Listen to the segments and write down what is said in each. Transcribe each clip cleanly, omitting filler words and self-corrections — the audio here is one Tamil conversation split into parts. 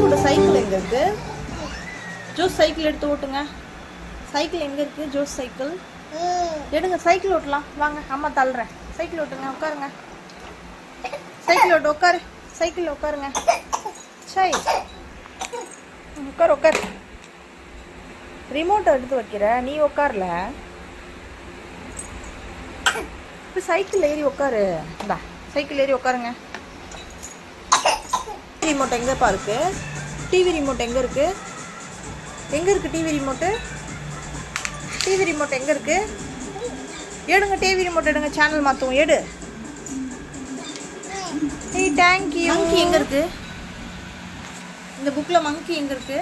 ஜோஸோட சைக்கிள் எங்க இருக்கு? ஜோஸ் சைக்கிள் எடுத்து ஓட்டுங்க. சைக்கிள் எங்க இருக்கு? ஜோஸ் சைக்கிள் எடுங்க. சைக்கிள் ஓட்டலாம் வாங்க. அம்மா தள்ளுறேன். சைக்கிள் ஓட்டுங்க. உட்காருங்க. சைக்கிள் ஓட்டு. உட்காரு. சைக்கிள் உட்காருங்க. சை உட்கார் உட்கார். ரிமோட்டை எடுத்து வைக்கிற நீ உட்கார்ல. இப்போ சைக்கிள் ஏறி உட்காரு. இந்தா சைக்கிள் ஏறி உட்காருங்க. ரிமோட் எங்கப்பா இருக்கு? டிவி ரிமோட் எங்க இருக்கு? எங்க இருக்கு டிவி ரிமோட்டு? டிவி ரிமோட் எங்க இருக்கு? எடுங்க. டிவி ரிமோட் எடுங்க. சேனல் மாத்துவோம். எடு. ஏய் தேங்க் யூ. மங்கி எங்க இருக்கு? இந்த புக்ல மங்கி எங்க இருக்கு?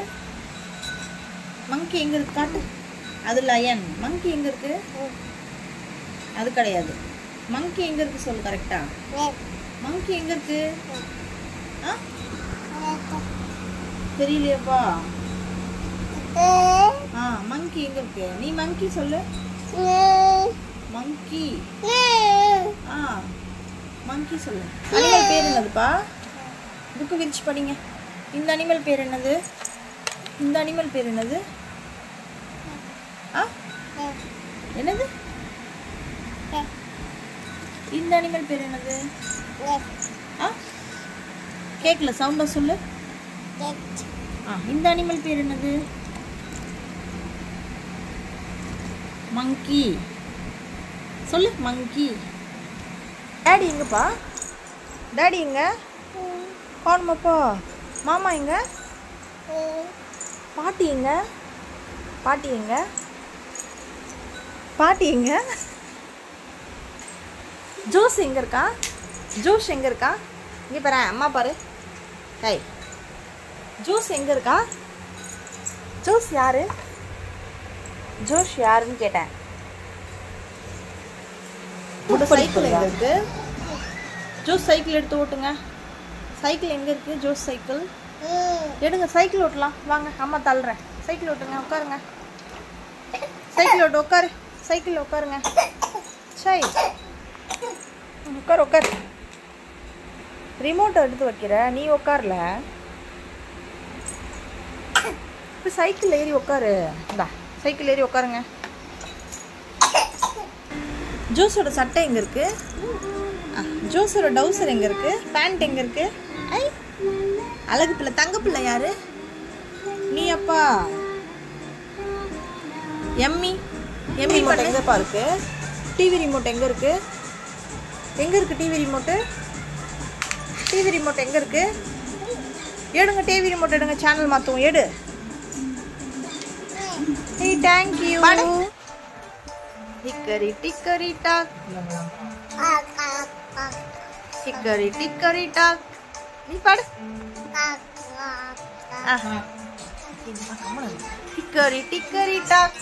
மங்கி எங்க இருக்கு காட்டு. அது லயன். மங்கி எங்க இருக்கு? அது கிடையாது. மங்கி எங்க இருக்கு சொல்லு கரெக்ட்டா. மங்கி எங்க இருக்கு? தெரியலையேப்பா. மங்கி எங்க இருக்கு? நீ மங்கி சொல்லு. மங்கி. மங்கி சொல்லு. அனிமல் பேர் என்னதுப்பா? புக்கு விரிச்சு படிங்க. இந்த அனிமல் பேர் என்னது? இந்த அனிமல் பேர் என்னது? என்னது? இந்த அனிமல் பேர் என்னது? கேக்கல. சவுண்டா சொல்லு. இந்த அனிமல் பேர் என்னது? மங்கி சொல்லு. மங்கி. டாடி எங்கப்பா? டாடி எங்க? காணுமாப்பா. மாமா எங்க? பாட்டி எங்க? பாட்டி எங்க? பாட்டி எங்க? ஜோஸ் எங்க இருக்கா? ஜோஷ் எங்க இருக்கா? இங்கே பாரு. அம்மா பாரு. ஹை ஜோஸ் எங்க இருக்கா? ஜோஸ் யாரு? ஜோஷ் யாருன்னு கேட்டேன். சைக்கிள் எங்க இருக்கு? ஜோஸ் சைக்கிள் எடுத்து ஓட்டுங்க. சைக்கிள் எங்க இருக்கு? ஜோஸ் சைக்கிள் எடுங்க. சைக்கிள் ஓட்டலாம் வாங்க. அம்மா தள்ளுறேன். சைக்கிள் ஓட்டுங்க. உட்காருங்க. சைக்கிள் ஓட்டு. உட்காரு. சைக்கிள் உட்காருங்க. சை உட்கார் உட்கார். ரிமோட்டை எடுத்து வைக்கிற நீ உட்கார்ல. இப்போ சைக்கிள் ஏறி உட்காரு. இந்தா சைக்கிள் ஏறி உட்காருங்க. ஜோஸோட சட்டை எங்க இருக்கு? ஜோஸோட டவுசர் எங்க இருக்கு? பேண்ட் எங்க இருக்கு? ஐ அழகு பிள்ளை. தங்க பிள்ளை யாரு? நீ அப்பா. எம்மி. எம்மி ரிமோட் எங்கப்பா இருக்கு? டிவி ரிமோட் எங்க இருக்கு? எங்க இருக்கு டிவி ரிமோட்டு? டிவி ரிமோட் எங்க இருக்கு? எடுங்க. டிவி ரிமோட் எடுங்க. சேனல் மாத்துவோம். எடு. ஏய் thank you. Hickory dickory dock. Hickory dickory dock. நீ பாடு. Hickory dickory talk.